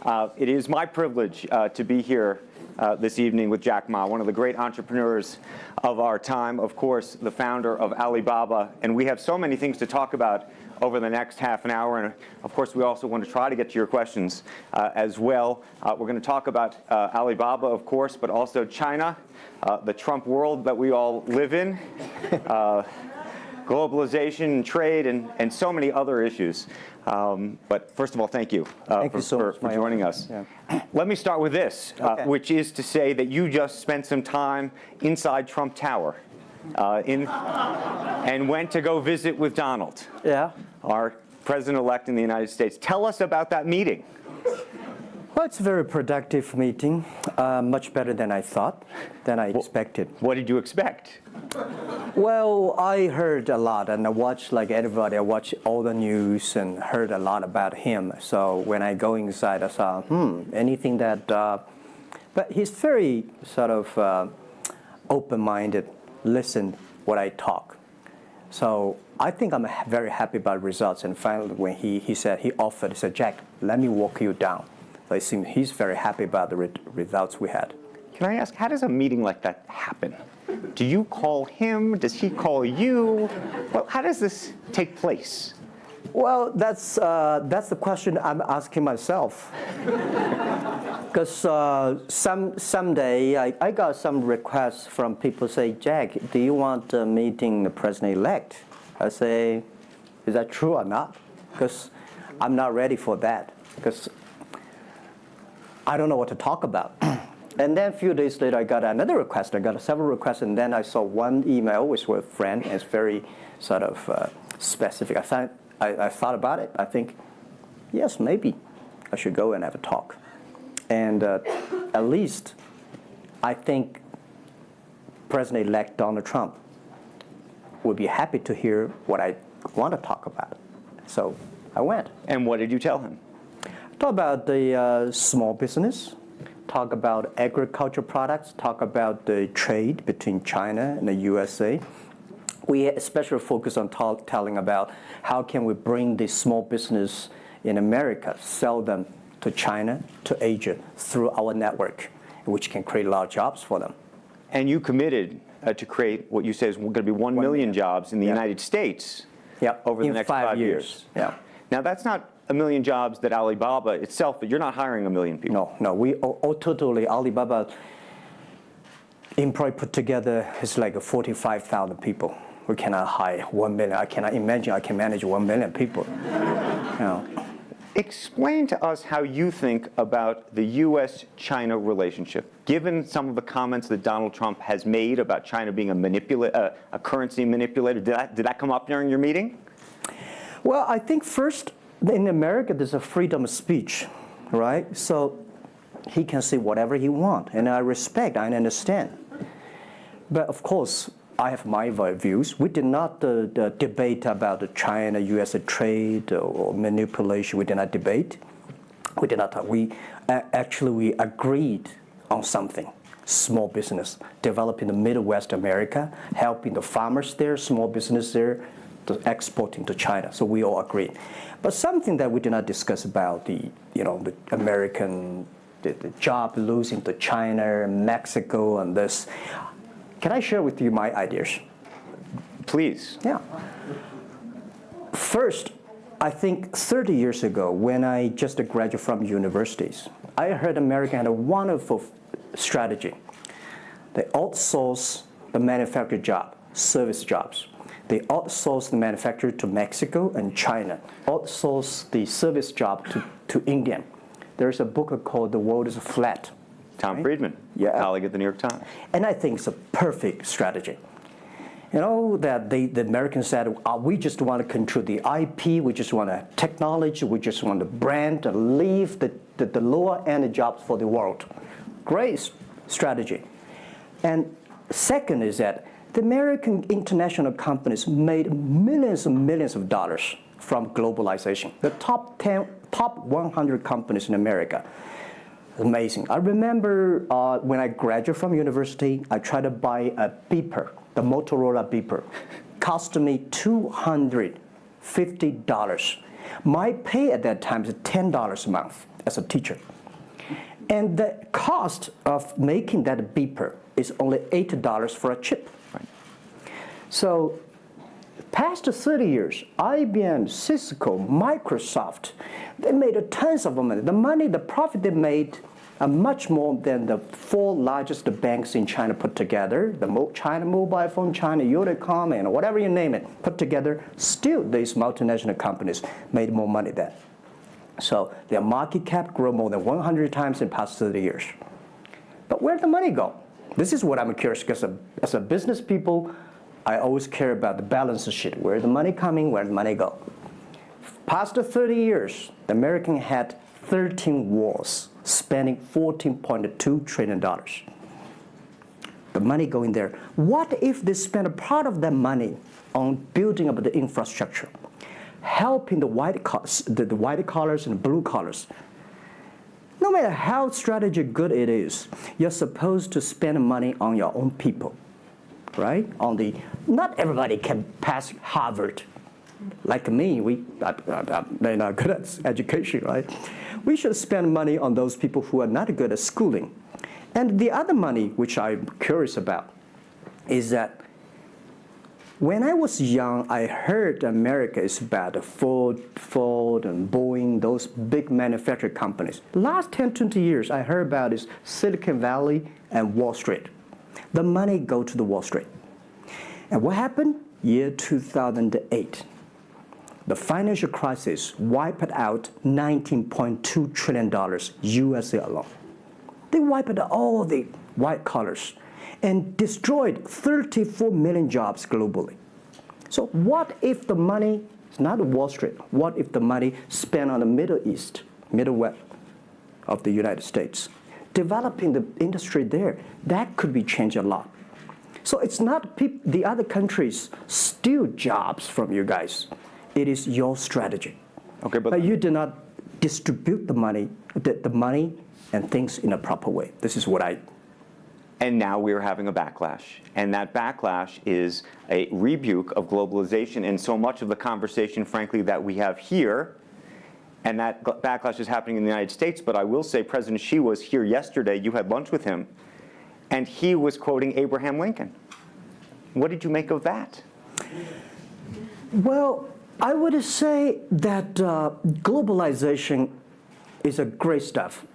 It is my privilege to be here this evening with Jack Ma, one of the great entrepreneurs of our time, of course, the founder of Alibaba. And we have so many things to talk about over the next half an hour. And of course, we also want to try to get to your questions as well. We're going to talk about Alibaba, of course, but also China, the Trump world that we all live in, globalization, trade, and so many other issues. But first of all, thank you, for joining us. Yeah. Let me start with this, which is to say that you just spent some time inside Trump Tower and went to go visit with Donald, our president-elect in the United States. Tell us about that meeting. Well, it's a very productive meeting, much better than I thought, than I expected. What did you expect? Well, I heard a lot, and I watched, like everybody, I watched all the news and heard a lot about him. So when I go inside, I saw, anything that, but he's very sort of open-minded, listen what I talk. So I think I'm very happy about results. And finally, when he said, he said, Jack, let me walk you down. So it seems he's very happy about the results we had. Can I ask, how does a meeting like that happen? Do you call him? Does he call you? Well, how does this take place? Well, that's the question I'm asking myself. Because someday I got some requests from people say, Jack, do you want a meeting the president-elect? I say, is that true or not? Because I'm not ready for that. Because I don't know what to talk about. And then a few days later, I got another request. I got several requests, and then I saw one email with a friend, and it's very sort of specific. I thought about it. I think, yes, maybe I should go and have a talk. And at least I think President-elect Donald Trump would be happy to hear what I want to talk about. So I went. And what did you tell him? Talk about the small business, talk about agricultural products, talk about the trade between China and the USA. We especially focus on telling about how can we bring the small business in America, sell them to China, to Asia, through our network, which can create a lot of jobs for them. And you committed to create what you say is going to be 1 million jobs in the United States over the next 5 years. Yeah. Now, that's not a million jobs that Alibaba itself, but you're not hiring 1 million people. No, we totally, Alibaba employee put together is like 45,000 people. We cannot hire 1 million. I cannot imagine I can manage 1 million people. Explain to us how you think about the U.S.-China relationship, given some of the comments that Donald Trump has made about China being a currency manipulator. Did that come up during your meeting? Well, I think first, in America, there's a freedom of speech, right? So he can say whatever he wants, and I respect, I understand. But of course, I have my views. We did not debate about the China-U.S. trade or manipulation. We did not debate. We did not talk. We agreed on something. Small business, developing the Midwest America, helping the farmers there, small business there, to exporting to China. So we all agreed. But something that we did not discuss about the American the job losing to China, Mexico, and this. Can I share with you my ideas? Please. Yeah. First, I think 30 years ago, when I just graduated from universities, I heard America had a wonderful strategy. They outsource the manufacturing job, service jobs. They outsource the manufacturer to Mexico and China, outsource the service job to India. There's a book called The World is Flat. Tom Friedman, colleague at the New York Times. And I think it's a perfect strategy. You know, that the Americans said, we just want to control the IP, we just want technology, we just want the brand, and leave the lower-end jobs for the world. Great strategy. And second is that the American international companies made millions and millions of dollars from globalization. The top 100 companies in America. Amazing. I remember when I graduated from university, I tried to buy a beeper, the Motorola beeper. Cost me $250. My pay at that time is $10 a month. as a teacher. And the cost of making that beeper is only $8 for a chip. Right. So past 30 years, IBM, Cisco, Microsoft, they made tons of money. The profit they made are much more than the 4 largest banks in China put together, the China Mobile Phone, China Unicom, and whatever you name it, put together. Still, these multinational companies made more money than. So their market cap grew more than 100 times in the past 30 years. But where'd the money go? This is what I'm curious, because as a business people, I always care about the balance sheet. Where's the money coming? Where'd the money go? Past 30 years, the American had 13 wars, spending $14.2 trillion. The money going there. What if they spend a part of that money on building up the infrastructure, helping the white collars and the blue collars? No matter how strategy good it is, you're supposed to spend money on your own people, right? Not everybody can pass Harvard. Like me, they're not good at education, right? We should spend money on those people who are not good at schooling. And the other money, which I'm curious about, is that when I was young, I heard America is about Ford and Boeing, those big manufacturing companies. Last 10, 20 years, I heard about is Silicon Valley and Wall Street. The money go to the Wall Street. And what happened? Year 2008. The financial crisis wiped out $19.2 trillion USA alone. They wiped out all the white collars and destroyed 34 million jobs globally. So what if the money is not Wall Street? What if the money spent on the Middle East, Middle West of the United States, developing the industry there? That could be changed a lot. So it's not the other countries steal jobs from you guys. It is your strategy. Okay, but you do not distribute the money and things in a proper way. This is what I. And now we're having a backlash. And that backlash is a rebuke of globalization. And so much of the conversation, frankly, that we have here, and that backlash is happening in the United States. But I will say President Xi was here yesterday. You had lunch with him. And he was quoting Abraham Lincoln. What did you make of that? Well, I would say that globalization is a great stuff.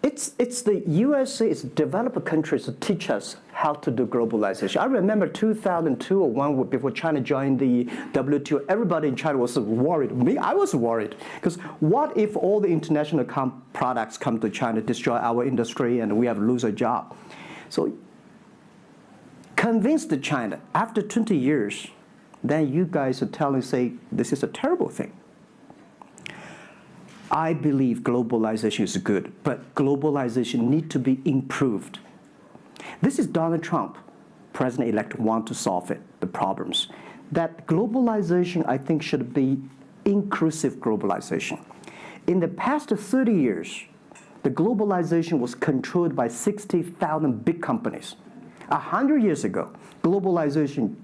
It's the USA, it's developed countries to teach us how to do globalization. I remember 2002 or 1 before China joined the WTO, everybody in China was worried. Me, I was worried. Because what if all the international products come to China, destroy our industry, and we have to lose a job? So convince China, after 20 years, then you guys are say, this is a terrible thing. I believe globalization is good, but globalization needs to be improved. This is Donald Trump, President-elect, want to solve it, the problems. That globalization, I think, should be inclusive globalization. In the past 30 years, the globalization was controlled by 60,000 big companies. 100 years ago, globalization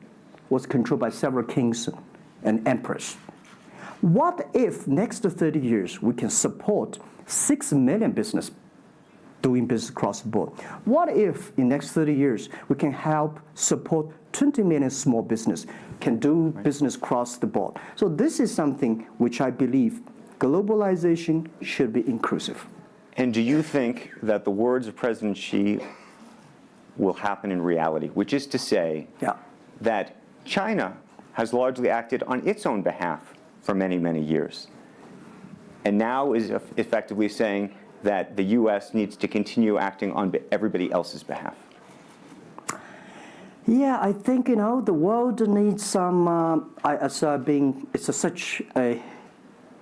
was controlled by several kings and emperors. What if next 30 years we can support 6 million business doing business across the board? What if in next 30 years we can help support 20 million small business can do business across the board? So this is something which I believe globalization should be inclusive. And do you think that the words of President Xi will happen in reality, which is to say that China has largely acted on its own behalf for many, many years, and now is effectively saying that the U.S. needs to continue acting on everybody else's behalf? Yeah, I think, the world needs some,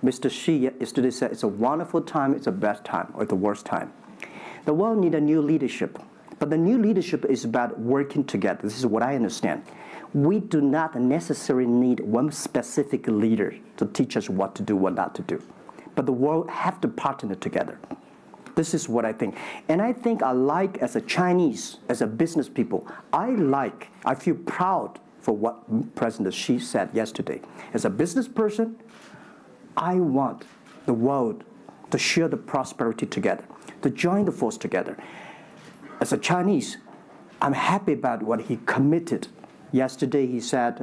Mr. Xi yesterday said, it's a wonderful time, it's a bad time, or the worst time. The world needs a new leadership, but the new leadership is about working together. This is what I understand. We do not necessarily need one specific leader to teach us what to do, what not to do. But the world have to partner together. This is what I think. And I think as a Chinese, as a business people, I feel proud for what President Xi said yesterday. As a business person, I want the world to share the prosperity together, to join the force together. As a Chinese, I'm happy about what he committed. Yesterday he said,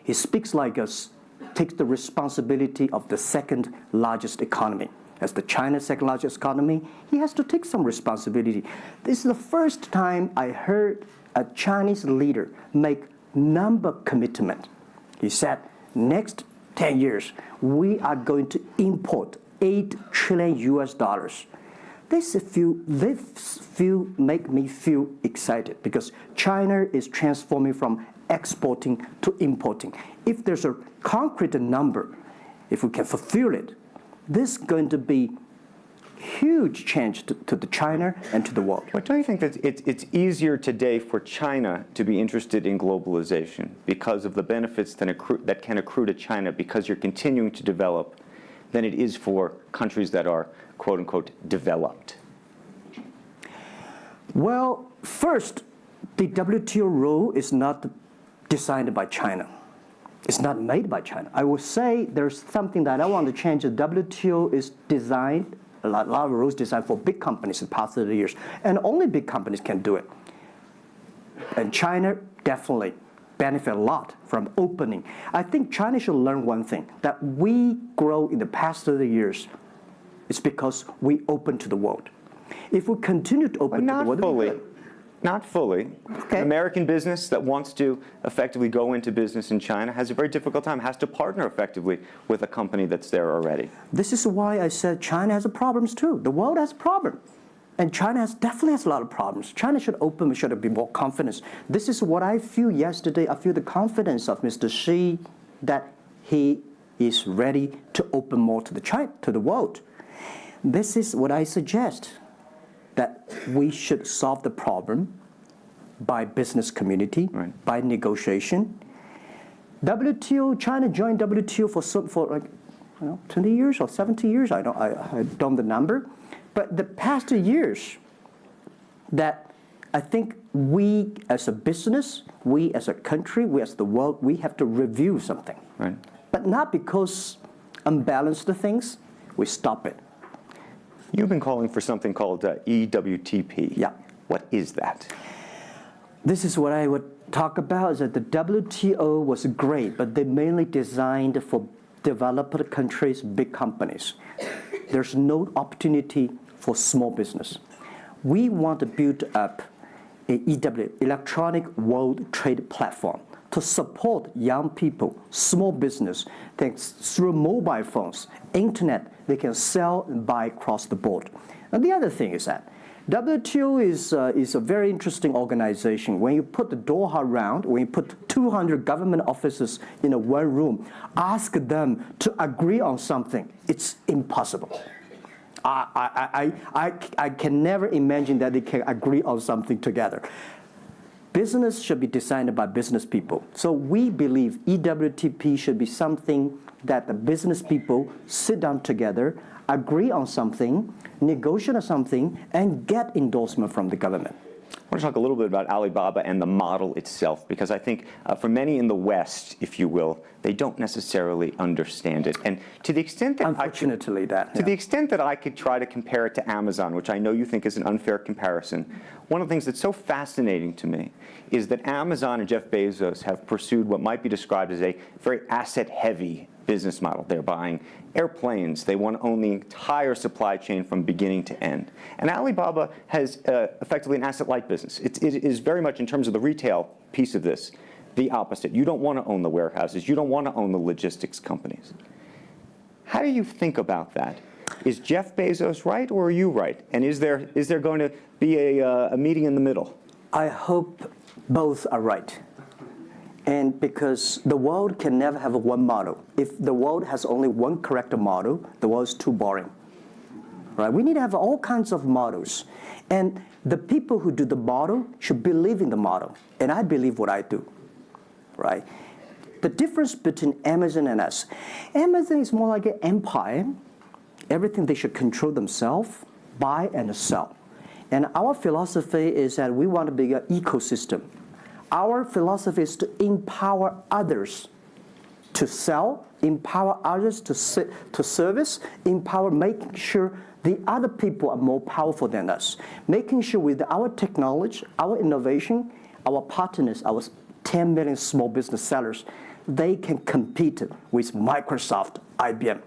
he speaks like us, takes the responsibility of the second largest economy. As the China's second largest economy, he has to take some responsibility. This is the first time I heard a Chinese leader make number commitment. He said, next 10 years, we are going to import $8 trillion US. This make me feel excited because China is transforming from exporting to importing. If there's a concrete number, if we can fulfill it, this is going to be huge change to the China and to the world. But don't you think that it's easier today for China to be interested in globalization because of the benefits that can accrue to China because you're continuing to develop than it is for countries that are, quote unquote, developed? Well, first, the WTO rule is not designed by China. It's not made by China. I will say there's something that I want to change. The WTO is designed, a lot of rules designed for big companies in the past 30 years, and only big companies can do it. And China definitely benefit a lot from opening. I think China should learn one thing, that we grow in the past 30 years, it's because we open to the world. If we continue to open to the world... Not fully. Okay. American business that wants to effectively go into business in China has a very difficult time, has to partner effectively with a company that's there already. This is why I said China has problems too. The world has problems. And China definitely has a lot of problems. China should open, should be more confidence. This is what I feel yesterday. I feel the confidence of Mr. Xi that he is ready to open more to the world. This is what I suggest, that we should solve the problem by business community, right, by negotiation. WTO, China joined WTO for like 20 years or 70 years. I don't know the number, but the past years, that I think we as a business, we as a country, we as the world, we have to review something. Right. But not because unbalanced things, we stop it. You've been calling for something called EWTP. Yeah. What is that? This is what I would talk about, is that the WTO was great, but they mainly designed for developed countries, big companies. There's no opportunity for small business. We want to build up an EW, Electronic World Trade Platform, to support young people, small business, thanks through mobile phones, internet, they can sell and buy across the board. And the other thing is that WTO is a very interesting organization. When you put the Doha round, when you put 200 government officers in one room, ask them to agree on something, it's impossible. I can never imagine that they can agree on something together. Business should be designed by business people. So we believe EWTP should be something that the business people sit down together, agree on something, negotiate on something, and get endorsement from the government. I want to talk a little bit about Alibaba and the model itself, because I think for many in the West, if you will, they don't necessarily understand it. And to the extent that the extent that I could try to compare it to Amazon, which I know you think is an unfair comparison, one of the things that's so fascinating to me is that Amazon and Jeff Bezos have pursued what might be described as a very asset-heavy business model. They're buying airplanes. They want to own the entire supply chain from beginning to end. And Alibaba has effectively an asset-light business. It is very much, in terms of the retail piece of this, the opposite. You don't want to own the warehouses. You don't want to own the logistics companies. How do you think about that? Is Jeff Bezos right, or are you right? And is there going to be a meeting in the middle? I hope both are right. And because the world can never have one model. If the world has only one correct model, the world is too boring. Right? We need to have all kinds of models. And the people who do the model should believe in the model. And I believe what I do. Right? The difference between Amazon and us. Amazon is more like an empire. Everything they should control themselves, buy and sell. And our philosophy is that we want to be an ecosystem. Our philosophy is to empower others to sell, empower others to service, empower making sure the other people are more powerful than us, making sure with our technology, our innovation, our partners, our 10 million small business sellers, they can compete with Microsoft, IBM.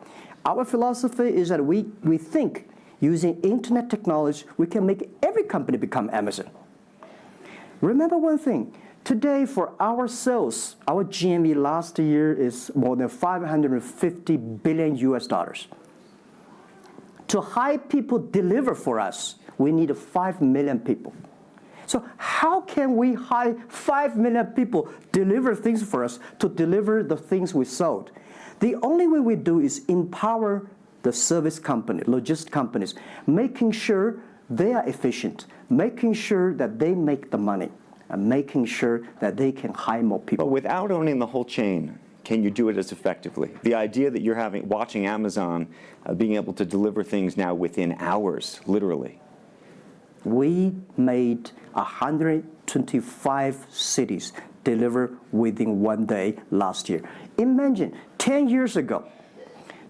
Our philosophy is that we think using internet technology, we can make every company become Amazon. Remember one thing, today for our sales, our GMV last year is more than 550 billion US dollars. To hire people deliver for us, we need 5 million people. So how can we hire 5 million people deliver things for us to deliver the things we sold? The only way we do is empower the service company, logistics companies, making sure they are efficient, making sure that they make the money, and making sure that they can hire more people. But without owning the whole chain, can you do it as effectively? The idea that you're watching Amazon being able to deliver things now within hours, literally. We made 125 cities deliver within 1 day last year. Imagine, 10 years ago,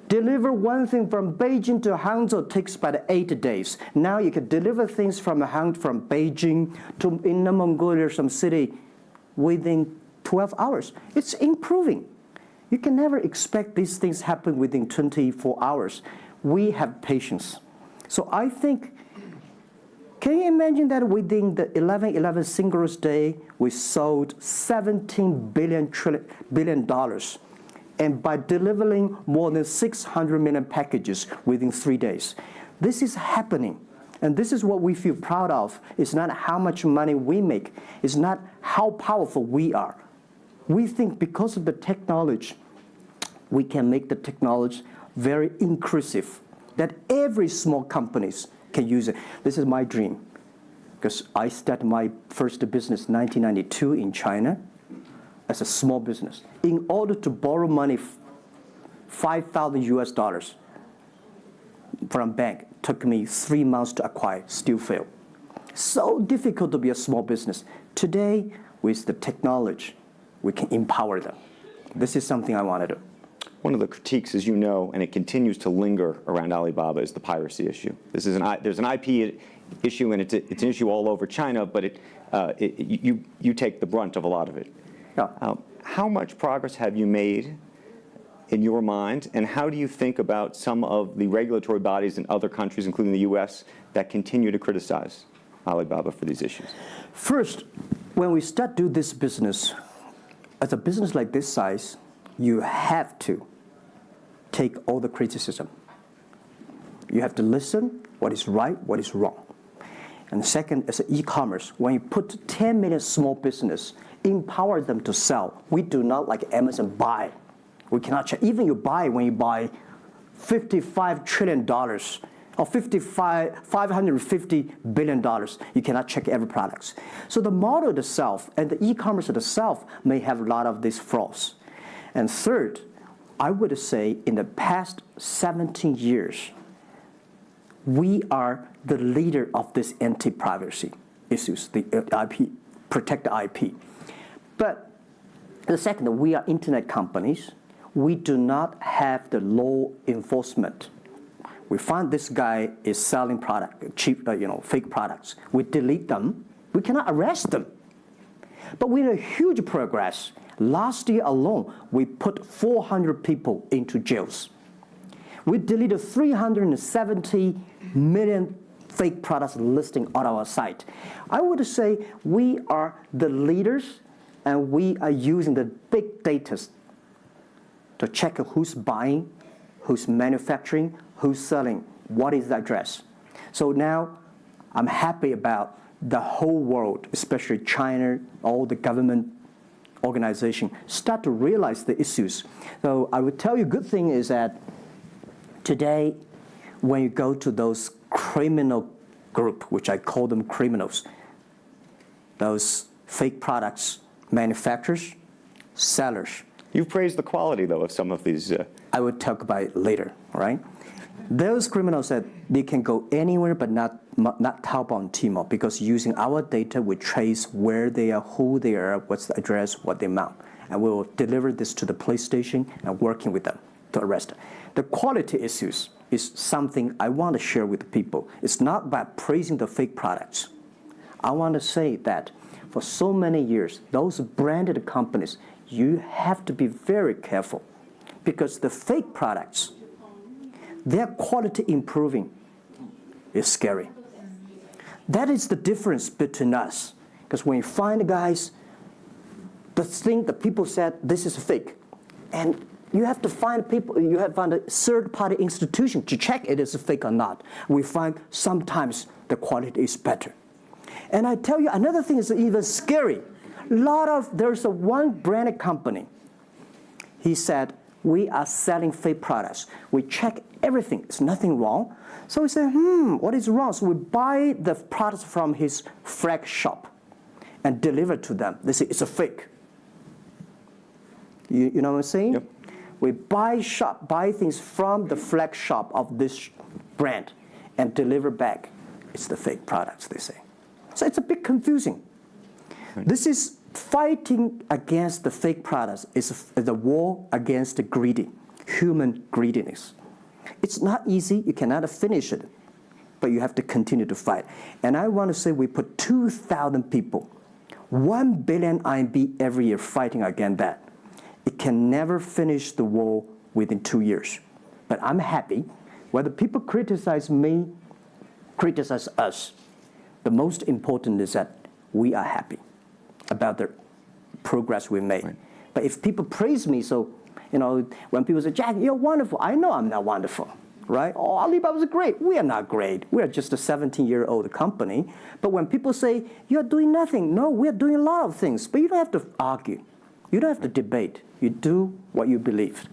deliver one thing from Beijing to Hangzhou takes about 8 days. Now you can deliver things from Beijing to Inner Mongolia, some city, within 12 hours. It's improving. You can never expect these things happen within 24 hours. We have patience. So I think, can you imagine that within the 11/11 Singles Day, we sold $17 billion, and by delivering more than 600 million packages within 3 days. This is happening, and this is what we feel proud of. It's not how much money we make. It's not how powerful we are. We think because of the technology, we can make the technology very inclusive, that every small companies can use it. This is my dream, because I started my first business in 1992 in China as a small business. In order to borrow money, 5,000 US dollars from bank, took me 3 months to acquire, still failed. So difficult to be a small business. Today, with the technology, we can empower them. This is something I want to do. One of the critiques, as you know, and it continues to linger around Alibaba, is the piracy issue. There's an IP issue, and it's an issue all over China, but you take the brunt of a lot of it. Yeah. How much progress have you made in your mind, and how do you think about some of the regulatory bodies in other countries, including the US, that continue to criticize Alibaba for these issues? First, when we start do this business, as a business like this size, you have to take all the criticism. You have to listen what is right, what is wrong. And second, as an e-commerce, when you put 10 million small business, empower them to sell. We do not like Amazon buy. We cannot check. Even when you buy $55 trillion or $550 billion, you cannot check every product. So the model itself and the e-commerce itself may have a lot of these flaws. And third, I would say in the past 17 years, we are the leader of this anti-privacy issues, the IP, protect the IP. But the second, we are internet companies. We do not have the law enforcement. We find this guy is selling cheap, fake products. We delete them. We cannot arrest them. But we have huge progress. Last year alone, we put 400 people into jails. We deleted 370 million fake products listing on our site. I would say we are the leaders, and we are using the big data to check who's buying, who's manufacturing, who's selling, what is the address. So now I'm happy about the whole world, especially China, all the government organization, start to realize the issues. So I would tell you, good thing is that today, when you go to those criminal group, which I call them criminals, those fake products manufacturers, sellers. You've praised the quality, though, of some of these. I would talk about it later, right? Those criminals said they can go anywhere but not Taobao and Tmall, because using our data, we trace where they are, who they are, what's the address, what the amount. and we will deliver this to the police station and working with them to arrest them. The quality issues is something I want to share with the people. It's not about praising the fake products. I want to say that for so many years, those branded companies, you have to be very careful because the fake products, their quality improving is scary. That is the difference between us. Because when you find guys, the people said this is fake, and you have to find people. You have to find a third-party institution to check it is fake or not. We find sometimes the quality is better. And I tell you, another thing is even scary. There's one branded company. He said, we are selling fake products. We check everything. There's nothing wrong. So we say, what is wrong? So we buy the products from his flag shop and deliver to them. They say, it's a fake. You know what I'm saying? Yep. We buy things from the flag shop of this brand and deliver back. It's the fake products, they say. So it's a bit confusing. Right. This is fighting against the fake products. It's the war against the human greediness. It's not easy. You cannot finish it, but you have to continue to fight. And I want to say we put 2,000 people, 1 billion RMB every year fighting against that. It can never finish the war within 2 years. But I'm happy. Whether people criticize me, criticize us, the most important is that we are happy about the progress we made. Right. But if people praise me, so, when people say, Jack, you're wonderful, I know I'm not wonderful, right? Oh, Alibaba's great. We are not great. We are just a 17-year-old company. But when people say, you're doing nothing, no, we're doing a lot of things. But you don't have to argue. You don't have to debate. You do what you believe.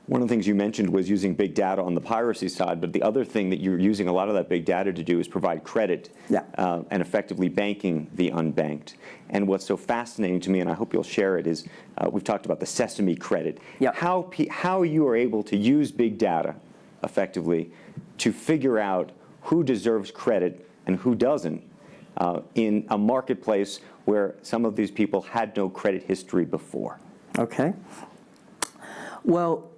One of the things you mentioned was using big data on the piracy side, but the other thing that you're using a lot of that big data to do is provide credit and effectively banking the unbanked. And what's so fascinating to me, and I hope you'll share it, is we've talked about the sesame credit. Yep. How you are able to use big data effectively to figure out who deserves credit and who doesn't in a marketplace where some of these people had no credit history before. Okay. Well,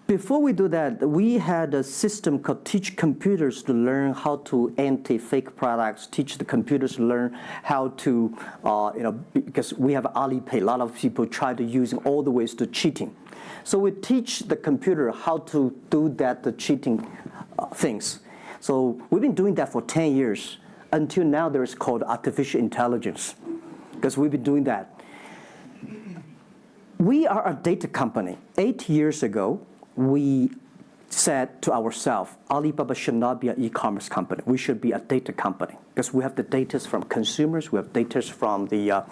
before we do that, we had a system called Teach Computers to learn how to anti-fake products, teach the computers to learn how to, because we have Alipay, a lot of people try to using all the ways to cheating. So we teach the computer how to do that, the cheating things. So we've been doing that for 10 years. Until now, there's called artificial intelligence, because we've been doing that. We are a data company. 8 years ago, we said to ourselves, Alibaba should not be an e-commerce company. We should be a data company, because we have the data from consumers, we have data from the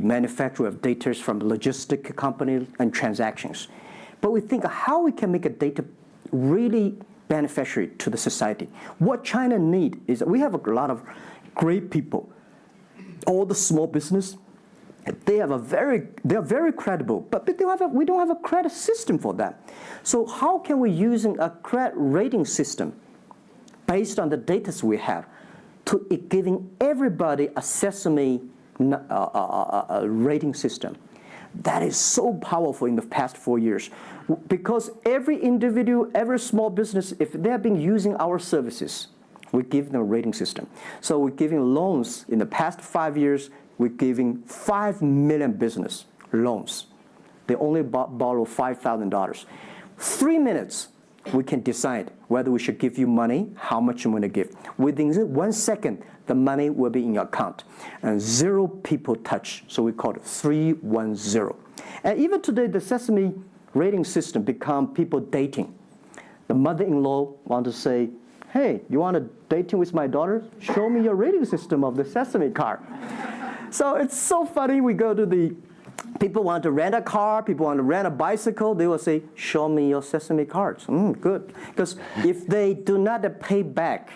manufacturer, we have data from the logistic company and transactions. But we think how we can make a data really beneficiary to the society. What China needs is we have a lot of great people. All the small business, they are very credible, but we don't have a credit system for that. So how can we using a credit rating system based on the data we have to giving everybody a sesame rating system? That is so powerful in the past 4 years, because every individual, every small business, if they've been using our services, we give them a rating system. So we're giving loans in the past 5 years. We're giving 5 million business loans. They only borrow $5,000. 3 minutes, we can decide whether we should give you money, how much you want to give. Within 1 second, the money will be in your account. And 0 people touch, so we call it 310. And even today, the Sesame rating system become people dating. The mother-in-law want to say, hey, you want to dating with my daughter? Show me your rating system of the Sesame card. So it's so funny. We go to people want to rent a car, people want to rent a bicycle. They will say, show me your Sesame cards. Good. Because if they do not pay back,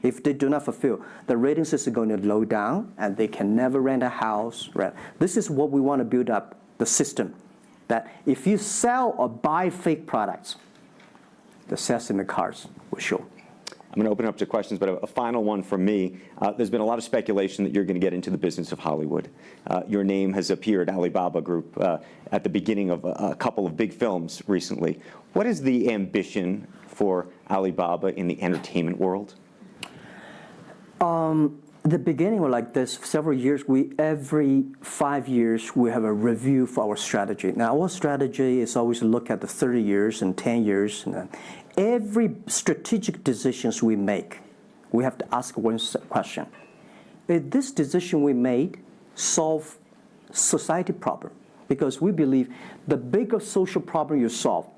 if they do not fulfill, the rating system is going to low down, and they can never rent a house. This is what we want to build up, the system, that if you sell or buy fake products, the Sesame cards will show. I'm going to open it up to questions, but a final one from me. There's been a lot of speculation that you're going to get into the business of Hollywood. Your name has appeared, Alibaba Group, at the beginning of a couple of big films recently. What is the ambition for Alibaba in the entertainment world? The beginning was like this. Several years, every 5 years, we have a review for our strategy. Now, our strategy is always to look at the 30 years and 10 years. And every strategic decisions we make, we have to ask one question. Is this decision we made solve society problem? Because we believe the bigger social problem you solve,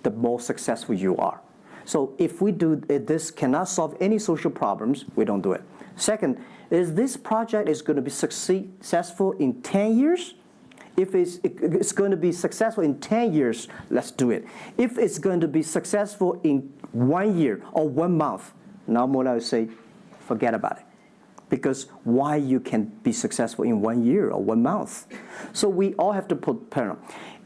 the more successful you are. So if we do this cannot solve any social problems, we don't do it. Second, is this project is going to be successful in 10 years? If it's going to be successful in 10 years, let's do it. If it's going to be successful in 1 year or 1 month, now more I would say, forget about it. Because why you can be successful in 1 year or 1 month? So we all have to put parallel.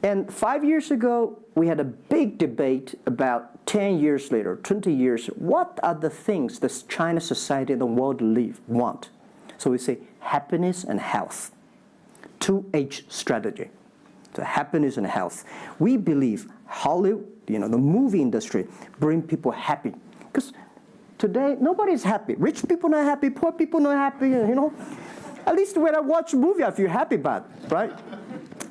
And 5 years ago, we had a big debate about 10 years later, 20 years, what are the things that China society and the world want? So we say happiness and health. 2H strategy. So happiness and health. We believe Hollywood, the movie industry, bring people happy. Because today, nobody's happy. Rich people not happy, poor people not happy, At least when I watch a movie, I feel happy about it, right?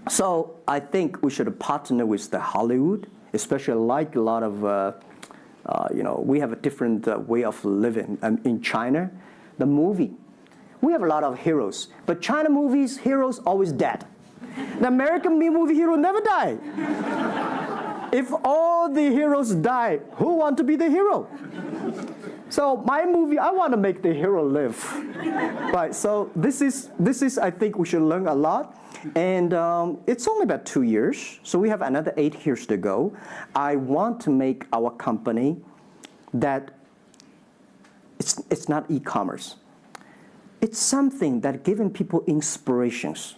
So I think we should partner with the Hollywood, especially like a lot of, we have a different way of living. In China, the movie, we have a lot of heroes. But China movies, heroes always dead. The American movie hero never die. If all the heroes die, who want to be the hero? So my movie, I want to make the hero live. Right, so this is, I think we should learn a lot. And it's only about 2 years, so we have another 8 years to go. I want to make our company that it's not e-commerce. It's something that giving people inspirations.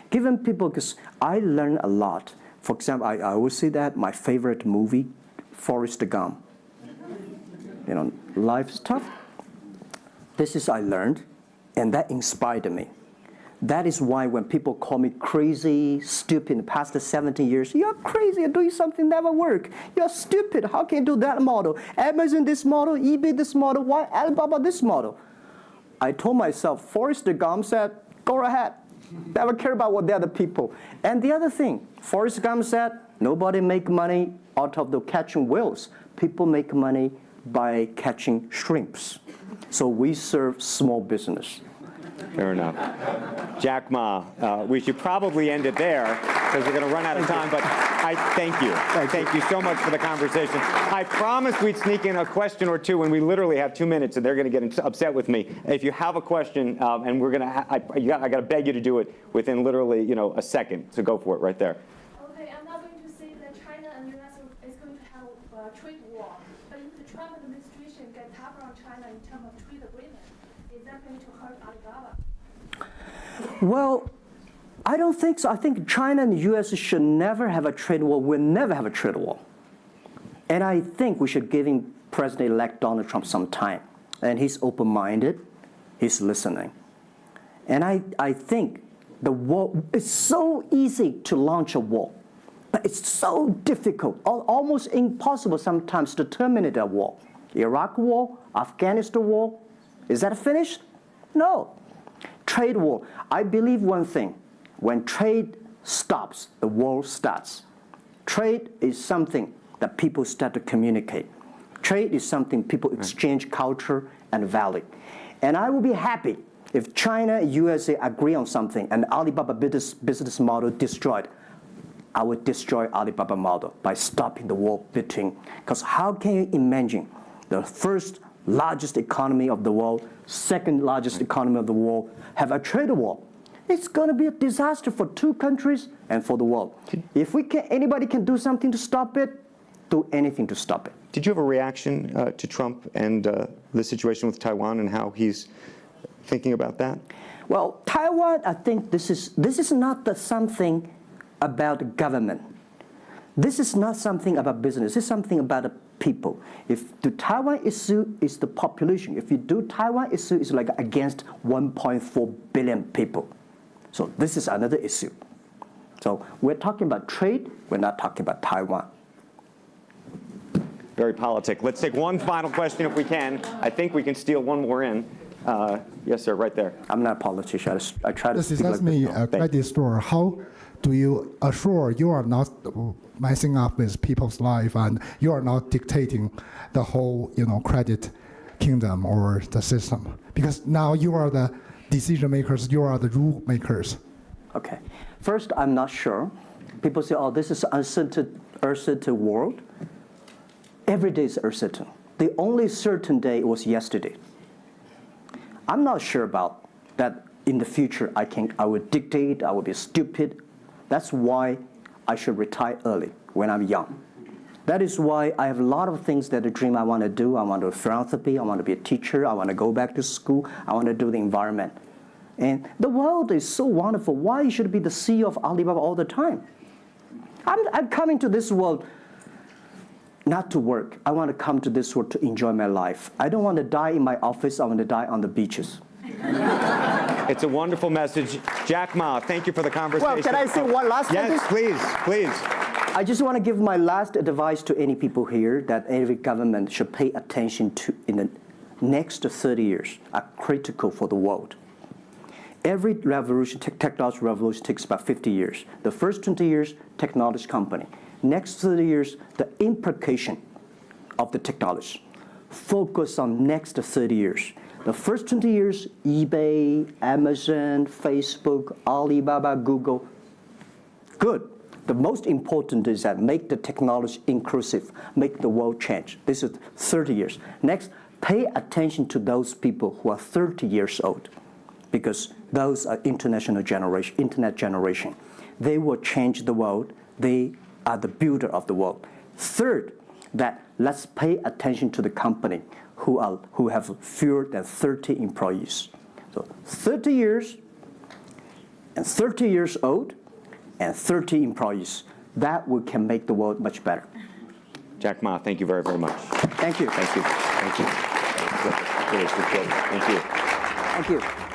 Giving people, because I learn a lot. For example, I always say that my favorite movie, Forrest Gump. Life's tough. This is I learned, and that inspired me. That is why when people call me crazy, stupid in the past 17 years, you're crazy, you're doing something never work. You're stupid, how can you do that model? Amazon this model, eBay this model, why Alibaba this model? I told myself, Forrest Gump said, go ahead. Never care about what the other people. And the other thing, Forrest Gump said, nobody make money out of the catching whales. People make money by catching shrimps. So we serve small business. Fair enough. Jack Ma, we should probably end it there because we're going to run out of time, but I thank you. Thank you so much for the conversation. I promised we'd sneak in a question or two, and we literally have 2 minutes, and they're going to get upset with me. If you have a question, and we're going to, I got to beg you to do it within literally, a second. So go for it right there. Okay, I'm not going to say that China and US is going to have a trade war, but if the Trump administration gets tougher on China in terms of trade agreement, is that going to hurt Alibaba? Well, I don't think so. I think China and the U.S. should never have a trade war. We'll never have a trade war. And I think we should give President-elect Donald Trump some time. And he's open-minded. He's listening. And I think the war, it's so easy to launch a war. But it's so difficult, almost impossible sometimes to terminate a war. Iraq war, Afghanistan war, is that finished? No. Trade war. I believe one thing. When trade stops, the war starts. Trade is something that people start to communicate. Trade is something people exchange culture and value. And I will be happy if China and USA agree on something and Alibaba business model destroyed. I would destroy Alibaba model by stopping the war between. Because how can you imagine the first largest economy of the world, second largest economy of the world, have a trade war? It's going to be a disaster for two countries and for the world. If anybody can do something to stop it, do anything to stop it. Did you have a reaction to Trump and the situation with Taiwan and how he's thinking about that? Well, Taiwan, I think this is not something about government. This is not something about business. This is something about people. If the Taiwan issue is the population, if you do Taiwan issue, it's like against 1.4 billion people. So this is another issue. So we're talking about trade, we're not talking about Taiwan. Very politic. Let's take one final question if we can. I think we can steal one more in. Yes, sir, right there. I'm not a politician. I try to This speak is like me, this. a credit store. How do you assure you are not messing up with people's life and you are not dictating the whole, credit kingdom or the system? Because now you are the decision makers, you are the rule makers. Okay. First, I'm not sure. People say, oh, this is uncertain world. Every day is uncertain. The only certain day was yesterday. I'm not sure about that in the future I will dictate, I will be stupid. That's why I should retire early when I'm young. That is why I have a lot of things that I dream I want to do. I want to do philanthropy, I want to be a teacher, I want to go back to school, I want to do the environment. And the world is so wonderful. Why should I be the CEO of Alibaba all the time? I'm coming to this world not to work. I want to come to this world to enjoy my life. I don't want to die in my office. I want to die on the beaches. It's a wonderful message. Jack Ma, thank you for the conversation. Well, can I say one last Yes, sentence? please. I just want to give my last advice to any people here that every government should pay attention to in the next 30 years are critical for the world. Every revolution, technology revolution takes about 50 years. The first 20 years, technology company. Next 30 years, the implication of the technology. Focus on next 30 years. The first 20 years, eBay, Amazon, Facebook, Alibaba, Google, good. The most important is that make the technology inclusive, make the world change. This is 30 years. Next, pay attention to those people who are 30 years old, because those are internet generation. They will change the world. They are the builder of the world. Third, that let's pay attention to the company who have fewer than 30 employees. So 30 years and 30 years old and 30 employees. That can make the world much better. Jack Ma, thank you very, very much. Thank you. Thank you. Thank you. Good. Thank you. Thank you.